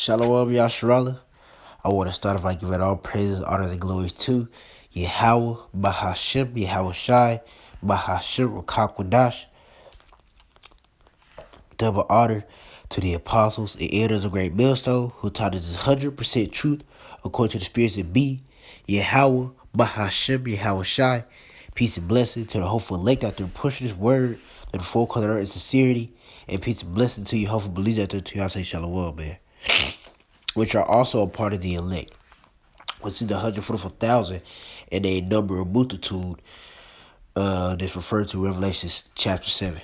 Shalom, Yasharala. I want to start off by giving all praises, honors, and glories to Yahweh, Bahashim, Yahweh Shai, Bahashim, Rakakwadash. Double honor to the apostles and elders of Great Millstone who taught us 100% truth according to the spirits that be. Yahweh, Bahashim, Yahweh Shai. Peace and blessing to the hopeful elect out there pushing this word to the full color and sincerity. And peace and blessing to you hopeful believers out there to y'all say shalom, man. Which are also a part of the elect. Which is the 144,000 and a number of multitude that's referred to Revelation chapter 7.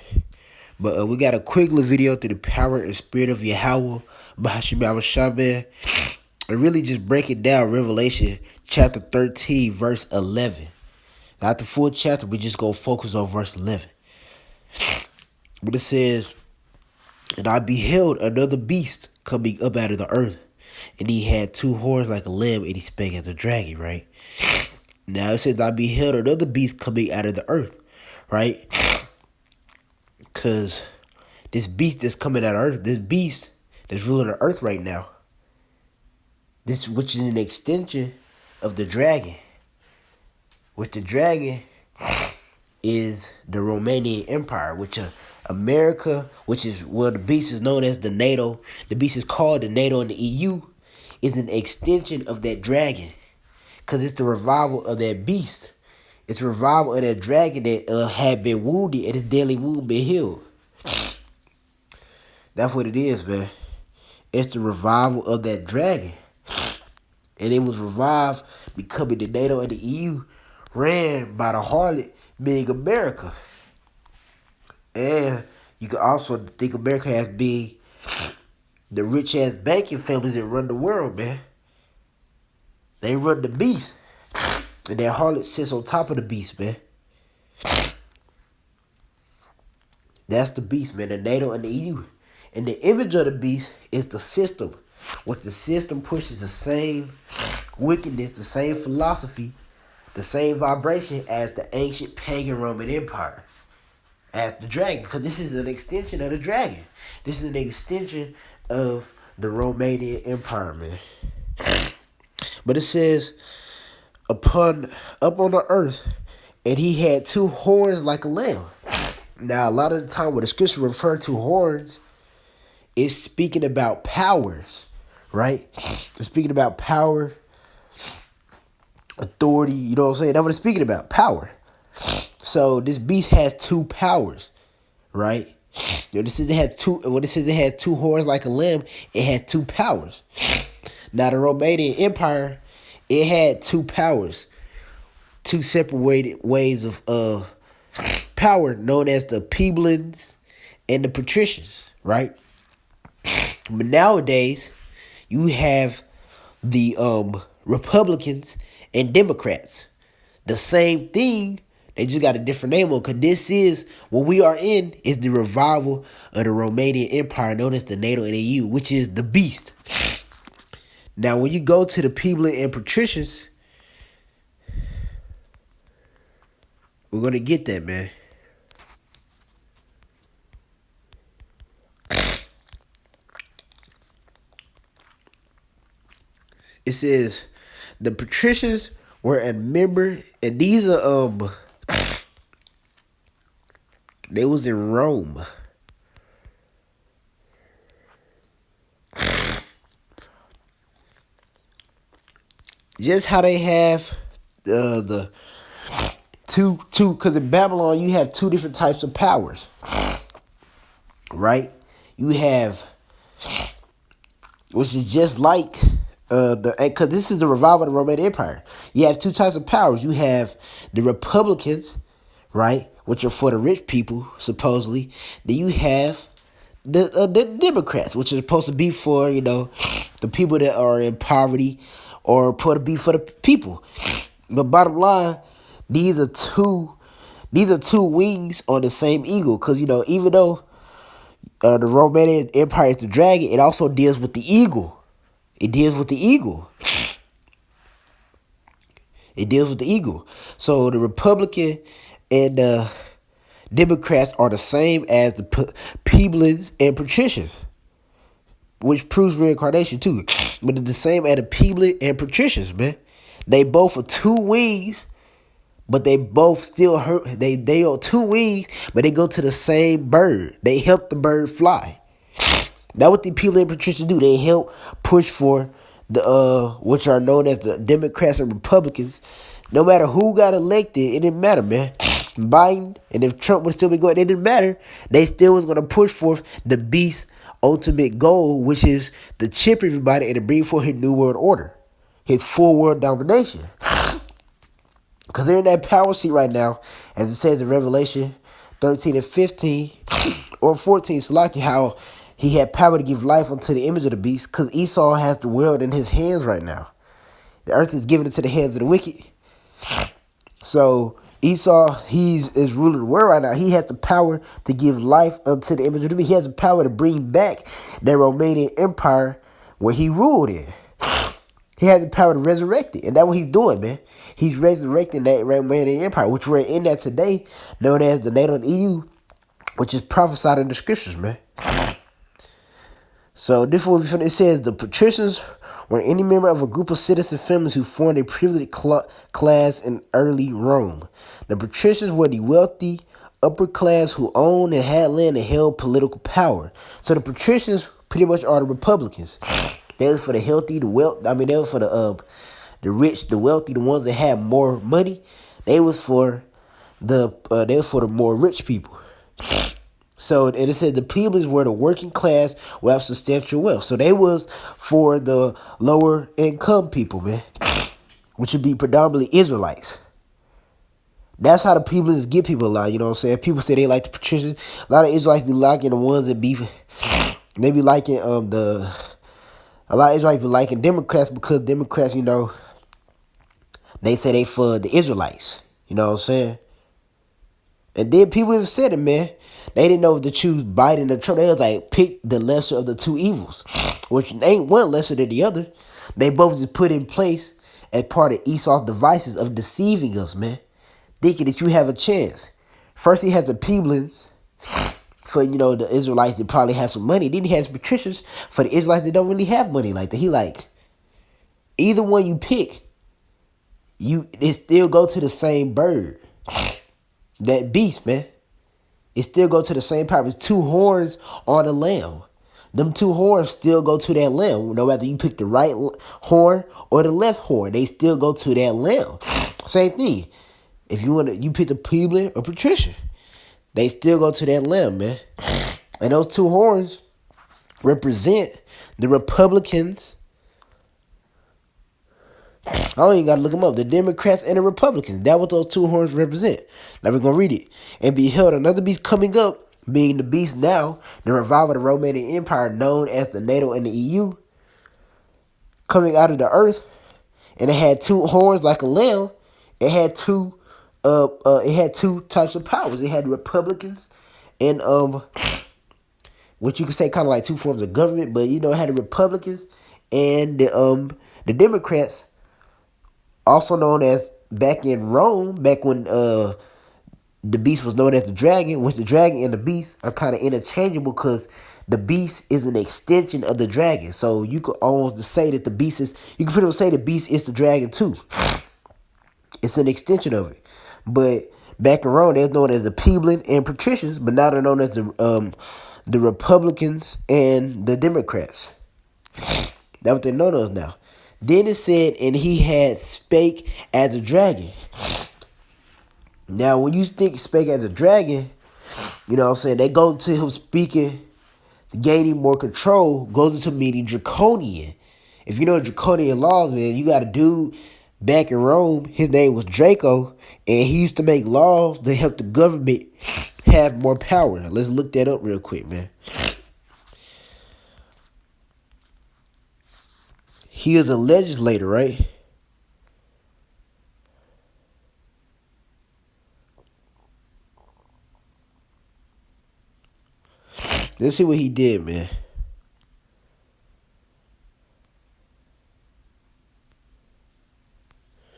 But we got a quick little video through the power and spirit of Yahweh, Bahashim Shaman, and really just breaking down Revelation chapter 13, verse 11. Not the full chapter, we just go focus on verse 11. But it says, "And I beheld another beast coming up out of the earth, and he had two horns like a lamb, and he spake as a dragon," right? Now it says, "I beheld another beast coming out of the earth," right? Because this beast that's coming out of earth, this beast that's ruling the earth right now, this which is an extension of the dragon. Which the dragon is the Romanian Empire, which America, which is where the beast is known as the NATO. The beast is called the NATO and the EU, is an extension of that dragon. Because it's the revival of that beast. It's a revival of that dragon that had been wounded and his deadly wound been healed. That's what it is, man. It's the revival of that dragon. And it was revived becoming the NATO and the EU, ran by the harlot being America. And you can also think America as being the rich-ass banking families that run the world, man. They run the beast. And that harlot sits on top of the beast, man. That's the beast, man. The NATO and the EU. And the image of the beast is the system. What the system pushes the same wickedness, the same philosophy, the same vibration as the ancient pagan Roman Empire. As the dragon. Because this is an extension of the dragon. This is an extension of the Romanian Empire, man. But it says, up on the earth, and he had two horns like a lamb. Now, a lot of the time when the scripture refer to horns, it's speaking about powers, right? It's speaking about power, authority, you know what I'm saying? That's what it's speaking about, power. So this beast has two powers, right? When it says it has two horns like a lamb, it has two powers. Now the Romanian Empire, it had two powers, two separated ways of power, known as the plebeians and the patricians, right? But nowadays, you have the Republicans and Democrats. The same thing, they just got a different name on, because this is, what we are in, is the revival of the Romanian Empire, known as the NATO and EU, which is the beast. Now, when you go to the plebeians and patricians, we're going to get that, man. It says, the patricians were a member, and these are, they was in Rome. Just how they have the two, because in Babylon you have two different types of powers, right? You have, which is just like because this is the revival of the Roman Empire. You have two types of powers. You have the Republicans, right, which are for the rich people supposedly. Then you have the Democrats, which is supposed to be for, you know, the people that are in poverty, or supposed to be for the people. But bottom line, these are two wings on the same eagle. Because, you know, even though the Romanian Empire is the dragon, it also deals with the eagle. It deals with the eagle. It deals with the eagle. So the Republican and the Democrats are the same as the plebeians and patricians. which proves reincarnation too. But it's the same as the plebeians and patricians, man. They both are two wings, but they both still hurt. They are two wings, but they go to the same bird. They help the bird fly. That's what the people and patricians do. They help push for the which are known as the Democrats and Republicans. No matter who got elected, it didn't matter, man. Biden, and if Trump would still be going, it didn't matter. They still was gonna push forth the beast's ultimate goal, which is to chip everybody and to bring forth his new world order, his full world domination. Because they're in that power seat right now, as it says in Revelation 13 and 15, or 14, so like how he had power to give life unto the image of the beast, because Esau has the world in his hands right now. The earth is given into the hands of the wicked. So Esau, is ruling the world right now. He has the power to give life unto the image of the beast. He has the power to bring back the Romanian Empire where he ruled in. He has the power to resurrect it. And that's what he's doing, man. He's resurrecting that Romanian Empire, which we're in that today, known as the NATO and EU, which is prophesied in the scriptures, man. So this is what it says. The patricians were any member of a group of citizen families who formed a privileged class in early Rome. The patricians were the wealthy upper class who owned and had land and held political power. So the patricians pretty much are the Republicans. They was for the healthy, the wealth. I mean, they was for the rich, the wealthy, the ones that had more money. They was for the more rich people. So, and it said the plebeians were the working class who have substantial wealth. So they was for the lower income people, man, which would be predominantly Israelites. That's how the plebeians get people a lot, you know what I'm saying? People say they like the patricians. A lot of Israelites be liking the ones that be, they be liking a lot of Israelites be liking Democrats because Democrats, you know, they say they for the Israelites, you know what I'm saying? And then people have said it, man. They didn't know if to choose Biden or Trump. They was like, pick the lesser of the two evils, which ain't one lesser than the other. They both just put in place as part of Esau's devices of deceiving us, man. Thinking that you have a chance. First he has the plebeians for, you know, the Israelites that probably have some money. Then he has patricians for the Israelites that don't really have money like that. He like, either one you pick, it still go to the same bird. That beast, man. It still go to the same power. It's two horns on the lamb. Them two horns still go to that lamb. No matter you pick the right horn or the left horn, they still go to that lamb. Same thing. If you pick the plebeian or patrician, they still go to that lamb, man. And those two horns represent the Republicans. I don't even gotta look them up. The Democrats and the Republicans. That's what those two horns represent. Now we're gonna read it. And behold, another beast coming up, being the beast now, the revival of the Romanian Empire, known as the NATO and the EU, coming out of the earth, and it had two horns like a lamb. It had two types of powers. It had the Republicans and what you could say kind of like two forms of government, but you know, it had the Republicans and the Democrats. Also known as back in Rome, back when the beast was known as the dragon, which the dragon and the beast are kind of interchangeable because the beast is an extension of the dragon. So you could almost say that the beast is, you can pretty much say the beast is the dragon too. It's an extension of it. But back in Rome, they're known as the plebeians and patricians, but now they're known as the Republicans and the Democrats. That's what they're known as now. Then it said, and he had spake as a dragon. Now, when you think spake as a dragon, you know what I'm saying, they go to him speaking, gaining more control, goes into meaning draconian. If you know draconian laws, man, you got a dude back in Rome, his name was Draco, and he used to make laws that help the government have more power. Now, let's look that up real quick, man. He is a legislator, right? Let's see what he did, man.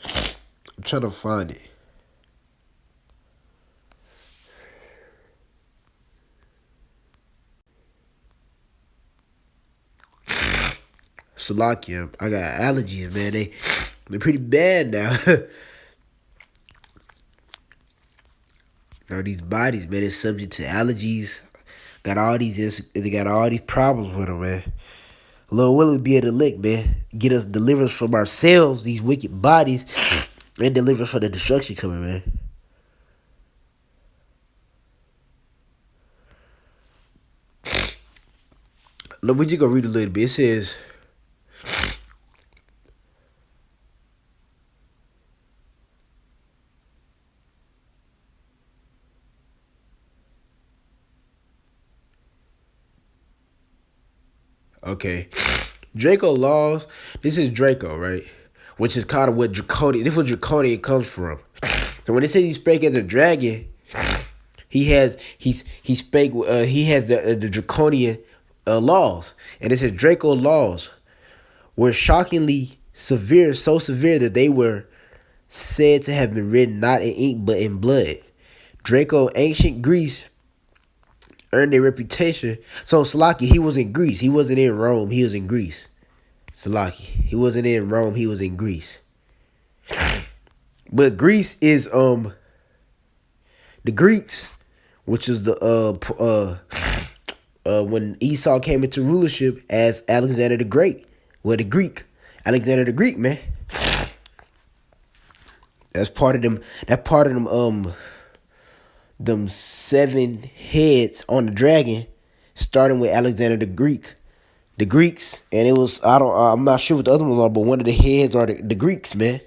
I'm trying to find it. Salakia. I got allergies, man. They're pretty bad now. Now these bodies, man, is subject to allergies. They got all these problems with them, man. Lord willing, be able to lick, man. Get us deliverance from ourselves, these wicked bodies, and deliverance from the destruction coming, man. Look, we just gonna read a little bit. It says, okay, Draco laws. This is Draco, right? Which is kind of what draconian. This is what draconian comes from. So when it says he spake as a dragon, he has the draconian laws, and it says Draco laws were shockingly severe, so severe that they were said to have been written not in ink but in blood. Draco, ancient Greece, earned a reputation. So Salaki, he was in Greece. He wasn't in Rome. He was in Greece. Salaki, he wasn't in Rome. He was in Greece. But Greece is the Greeks, which is the when Esau came into rulership as Alexander the Great. Well, the Greek, Alexander the Greek, man. That's part of them. That part of them 7 heads on the dragon, starting with Alexander the Greek. The Greeks, and it was I'm not sure what the other ones are, but one of the heads are the Greeks, man.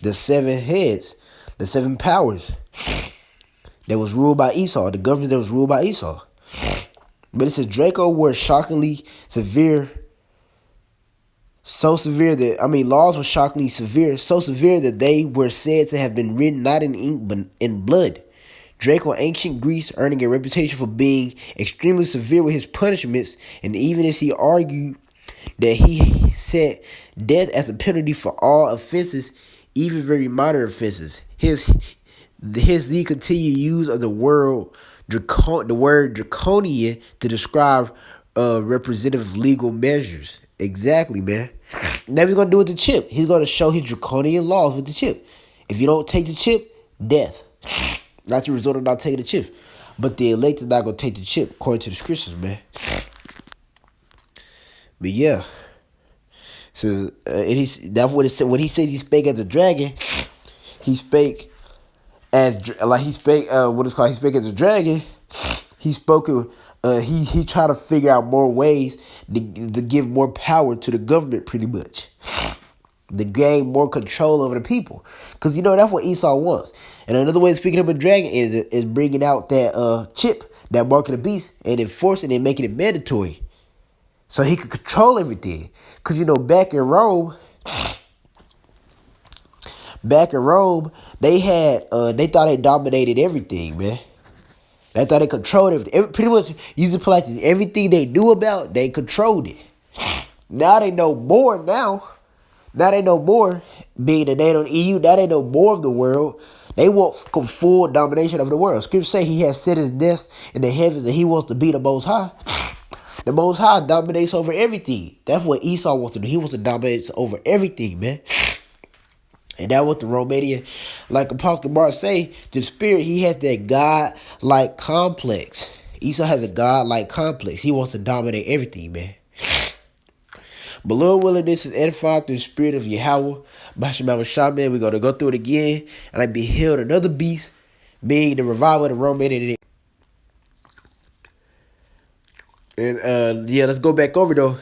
The 7 heads, the 7 powers that was ruled by Esau, the government that was ruled by Esau. But it says Draco were shockingly severe, so severe that laws were shockingly severe, so severe that they were said to have been written not in ink but in blood. Draco, ancient Greece, earning a reputation for being extremely severe with his punishments, and even as he argued that he set death as a penalty for all offenses, even very minor offenses. The continued use of the word draconian to describe representative legal measures. Exactly, man. Now he's gonna do it with the chip. He's gonna show his draconian laws with the chip. If you don't take the chip, death. That's the result of not taking the chip. But the elect is not gonna take the chip, according to the scriptures, man. But yeah. So that's what it said. When he says he spake as a dragon, he spake as He spake as a dragon. He spoke. He tried to figure out more ways to give more power to the government, pretty much, to gain more control over the people. Because that's what Esau wants. And another way of speaking of a dragon is bringing out that chip, that mark of the beast, and enforcing it, making it mandatory, so he could control everything. Because back in Rome, they thought they dominated everything, man. They thought they controlled everything. Pretty much, using politeness, everything they knew about, they controlled it. Now they know more. Now they know more. Being the NATO and EU, now they know more of the world. They want full domination of the world. Scripture say he has set his nest in the heavens and he wants to be the Most High. The Most High dominates over everything. That's what Esau wants to do. He wants to dominate over everything, man. And that's what the Romanian, like Apostle Mark say, the spirit, he has that God-like complex. Esau has a God-like complex. He wants to dominate everything, man. But Lord willing, this is edified through the spirit of Yahweh. We're going to go through it again. And I beheld another beast, being the revival of the Romanian. And let's go back over though.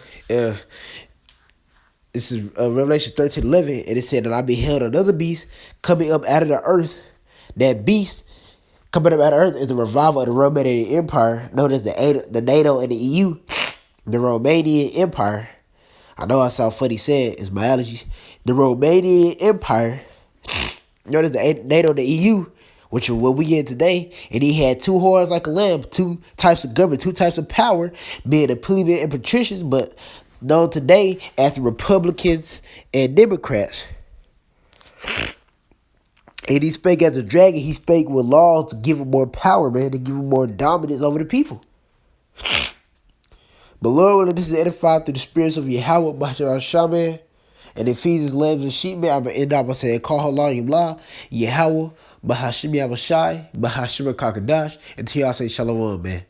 This is Revelation 13:11, and it said that I beheld another beast coming up out of the earth. That beast coming up out of the earth is the revival of the Romanian Empire, known as the NATO and the EU. The Romanian Empire. I know I sound funny saying it's my allergy. The Romanian Empire, known as the NATO and the EU, which is what we in today, and he had 2 horns like a lamb, 2 types of government, 2 types of power, being the plebeians and patricians, but known today as the Republicans and Democrats. And he spake as a dragon. He spake with laws to give him more power, man, to give him more dominance over the people. But Lord willing, this is edified through the spirits of Yahweh, Bahasham Shaman, and it feeds his lambs and sheep, man. I'm going to end up by saying, Call Allah Yimlah, Yahweh, Bahashim Yabashai, Bahashim Kakadash, until y'all say Shalom, man.